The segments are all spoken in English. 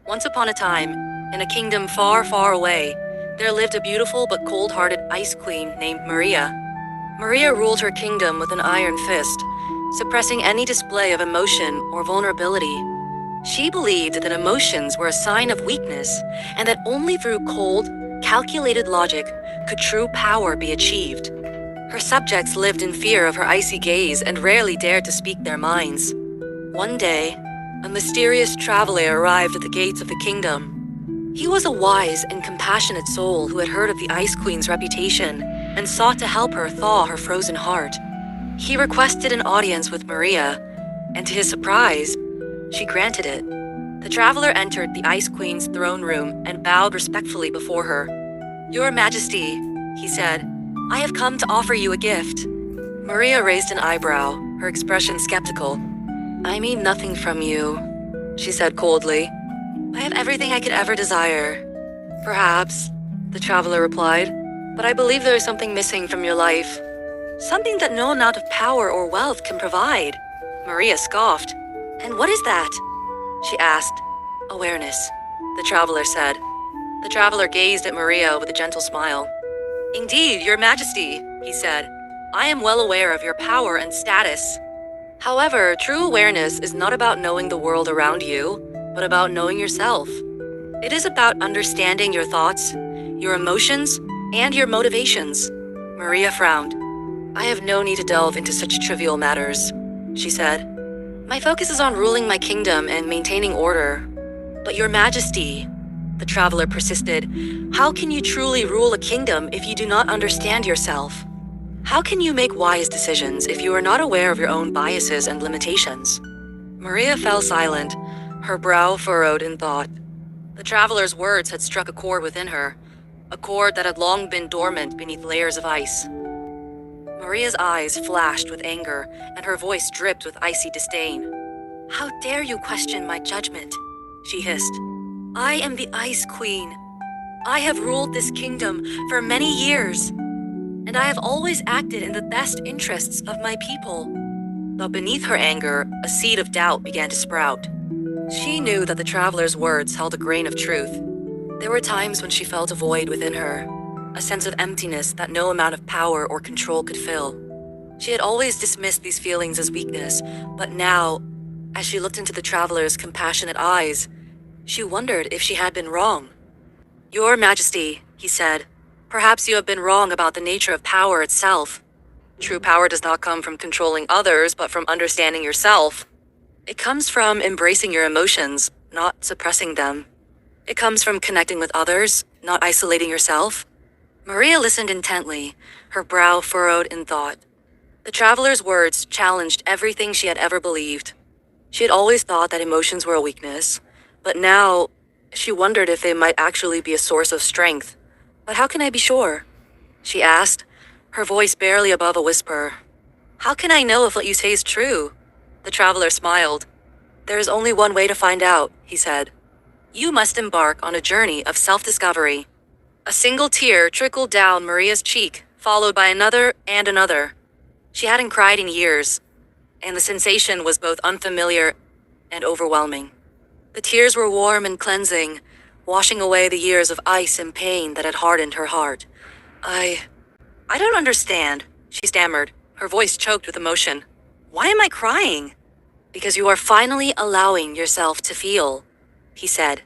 Once upon a time, in a kingdom far, far away, there lived a beautiful but cold-hearted ice queen named Maria. Maria ruled her kingdom with an iron fist, suppressing any display of emotion or vulnerability. She believed that emotions were a sign of weakness, and that only through cold, calculated logic could true power be achieved. Her subjects lived in fear of her icy gaze and rarely dared to speak their minds. One day, a mysterious traveler arrived at the gates of the kingdom. He was a wise and compassionate soul who had heard of the Ice Queen's reputation and sought to help her thaw her frozen heart. He requested an audience with Maria, and to his surprise, she granted it. The traveler entered the Ice Queen's throne room and bowed respectfully before her. "Your Majesty," he said, "I have come to offer you a gift." Maria raised an eyebrow, her expression skeptical. "I mean nothing from you," she said coldly. "I have everything I could ever desire." "Perhaps," the traveler replied, "but I believe there is something missing from your life. Something that no amount of power or wealth can provide." Maria scoffed. "And what is that?" she asked. "Awareness," the traveler said. The traveler gazed at Maria with a gentle smile. "Indeed, Your Majesty," he said, "I am well aware of your power and status. However, true awareness is not about knowing the world around you, but about knowing yourself. It is about understanding your thoughts, your emotions, and your motivations." Maria frowned. "I have no need to delve into such trivial matters," she said. "My focus is on ruling my kingdom and maintaining order." "But Your Majesty," the traveler persisted, "how can you truly rule a kingdom if you do not understand yourself? How can you make wise decisions if you are not aware of your own biases and limitations?" Maria fell silent, her brow furrowed in thought. The traveler's words had struck a chord within her, a chord that had long been dormant beneath layers of ice. Maria's eyes flashed with anger, and her voice dripped with icy disdain. "How dare you question my judgment?" she hissed. "I am the Ice Queen. I have ruled this kingdom for many years, and I have always acted in the best interests of my people." But beneath her anger, a seed of doubt began to sprout. She knew that the traveler's words held a grain of truth. There were times when she felt a void within her, a sense of emptiness that no amount of power or control could fill. She had always dismissed these feelings as weakness, but now, as she looked into the traveler's compassionate eyes, she wondered if she had been wrong. "Your Majesty," he said, "perhaps you have been wrong about the nature of power itself. True power does not come from controlling others, but from understanding yourself. It comes from embracing your emotions, not suppressing them. It comes from connecting with others, not isolating yourself." Maria listened intently, her brow furrowed in thought. The traveler's words challenged everything she had ever believed. She had always thought that emotions were a weakness, but now she wondered if they might actually be a source of strength. "But how can I be sure?" she asked, her voice barely above a whisper. "How can I know if what you say is true?" The traveler smiled. "There is only one way to find out," he said. "You must embark on a journey of self-discovery." A single tear trickled down Maria's cheek, followed by another and another. She hadn't cried in years, and the sensation was both unfamiliar and overwhelming. The tears were warm and cleansing, washing away the years of ice and pain that had hardened her heart. I don't understand," she stammered, her voice choked with emotion. "Why am I crying?" "Because you are finally allowing yourself to feel," he said.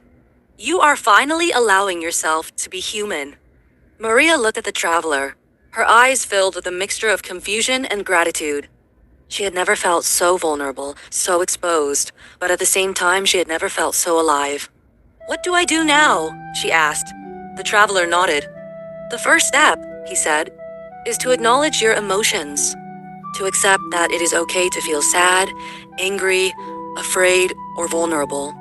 "You are finally allowing yourself to be human." Maria looked at the traveler, her eyes filled with a mixture of confusion and gratitude. She had never felt so vulnerable, so exposed, but at the same time she had never felt so alive. "What do I do now?" she asked. The traveler nodded. "The first step," he said, "is to acknowledge your emotions, to accept that it is okay to feel sad, angry, afraid, or vulnerable.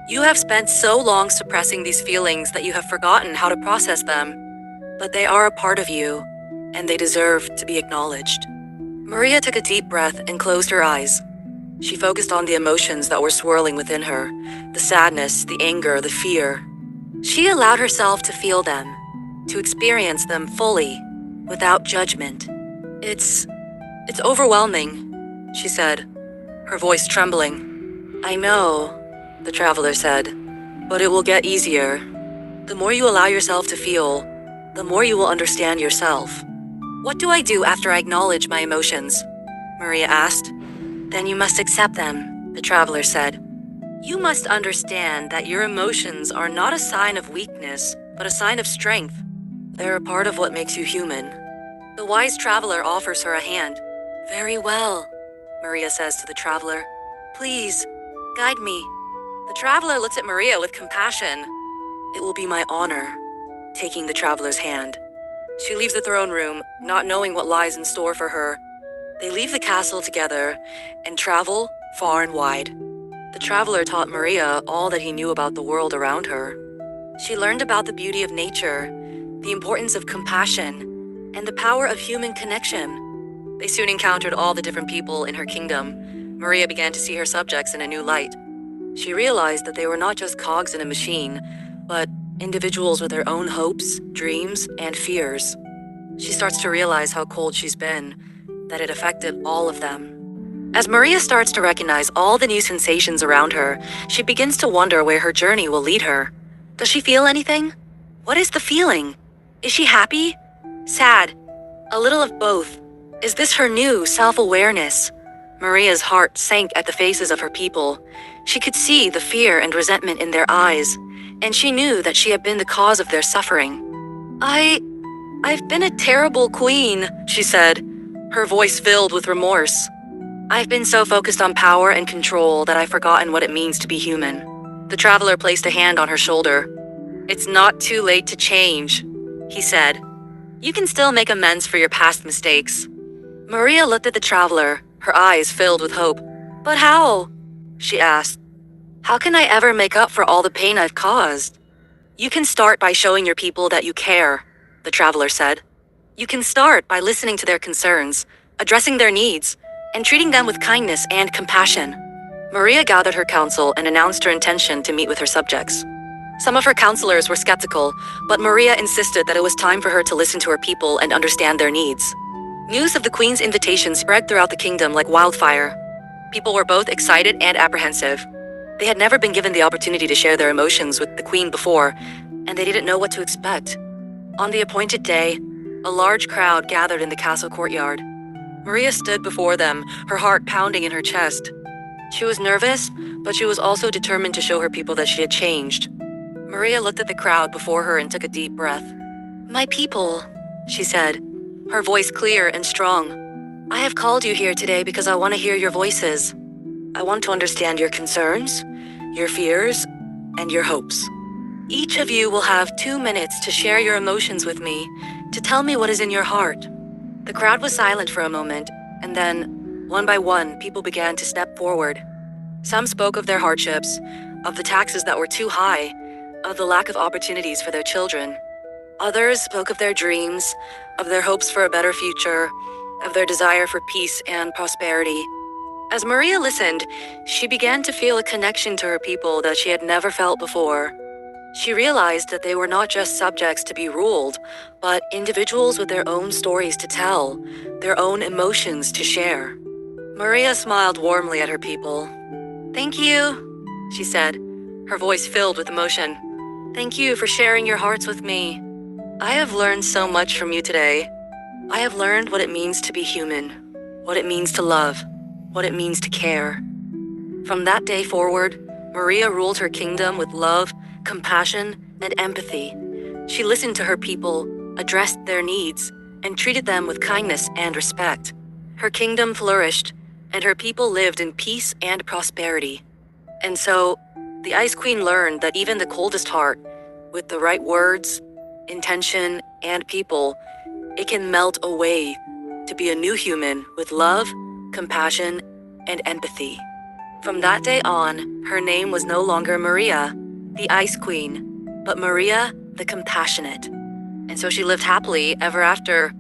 You have spent so long suppressing these feelings that you have forgotten how to process them, but they are a part of you, and they deserve to be acknowledged." Maria took a deep breath and closed her eyes. She focused on the emotions that were swirling within her, the sadness, the anger, the fear. She allowed herself to feel them, to experience them fully, without judgment. It's overwhelming," she said, her voice trembling. "I know," the traveler said. but it will get easier. The more you allow yourself to feel, the more you will understand yourself. What do I do after I acknowledge my emotions? Maria asked. Then you must accept them, the traveler said. You must understand that your emotions are not a sign of weakness, but a sign of strength. They're a part of what makes you human. The wise traveler offers her a hand. Very well, Maria says to the traveler. Please, guide me. The traveler looks at Maria with compassion. It will be my honor, taking the traveler's hand. She leaves the throne room, not knowing what lies in store for her. They leave the castle together and travel far and wide. The traveler taught Maria all that he knew about the world around her. She learned about the beauty of nature, the importance of compassion, and the power of human connection. They soon encountered all the different people in her kingdom. Maria began to see her subjects in a new light. She realized that they were not just cogs in a machine, but individuals with their own hopes, dreams, and fears. She starts to realize how cold she's been, that it affected all of them. As Maria starts to recognize all the new sensations around her, she begins to wonder where her journey will lead her. Does she feel anything? What is the feeling? Is she happy? Sad? A little of both. Is this her new self-awareness? Maria's heart sank at the faces of her people. She could see the fear and resentment in their eyes, and she knew that she had been the cause of their suffering. I've been a terrible queen, she said, her voice filled with remorse. I've been so focused on power and control that I've forgotten what it means to be human. The traveler placed a hand on her shoulder. It's not too late to change, he said. You can still make amends for your past mistakes. Maria looked at the traveler, her eyes filled with hope. But how? She asked. How can I ever make up for all the pain I've caused? You can start by showing your people that you care, the traveler said. You can start by listening to their concerns, addressing their needs, and treating them with kindness and compassion. Maria gathered her council and announced her intention to meet with her subjects. Some of her counselors were skeptical, but Maria insisted that it was time for her to listen to her people and understand their needs. News of the queen's invitation spread throughout the kingdom like wildfire. People were both excited and apprehensive. They had never been given the opportunity to share their emotions with the queen before, and they didn't know what to expect. On the appointed day, a large crowd gathered in the castle courtyard. Maria stood before them, her heart pounding in her chest. She was nervous, but she was also determined to show her people that she had changed. Maria looked at the crowd before her and took a deep breath. My people, she said, her voice clear and strong. I have called you here today because I want to hear your voices. I want to understand your concerns, your fears, and your hopes. Each of you will have 2 minutes to share your emotions with me, to tell me what is in your heart. The crowd was silent for a moment, and then, one by one, people began to step forward. Some spoke of their hardships, of the taxes that were too high, of the lack of opportunities for their children. Others spoke of their dreams, of their hopes for a better future, of their desire for peace and prosperity. As Maria listened, she began to feel a connection to her people that she had never felt before. She realized that they were not just subjects to be ruled, but individuals with their own stories to tell, their own emotions to share. Maria smiled warmly at her people. Thank you, she said, her voice filled with emotion. Thank you for sharing your hearts with me. I have learned so much from you today. I have learned what it means to be human, what it means to love, what it means to care. From that day forward, Maria ruled her kingdom with love, compassion, and empathy. She listened to her people, addressed their needs, and treated them with kindness and respect. Her kingdom flourished, and her people lived in peace and prosperity. And so, the Ice Queen learned that even the coldest heart, with the right words, intention, and people, it can melt away to be a new human with love, compassion, and empathy. From that day on, her name was no longer Maria, the Ice Queen, but Maria the Compassionate. And so she lived happily ever after,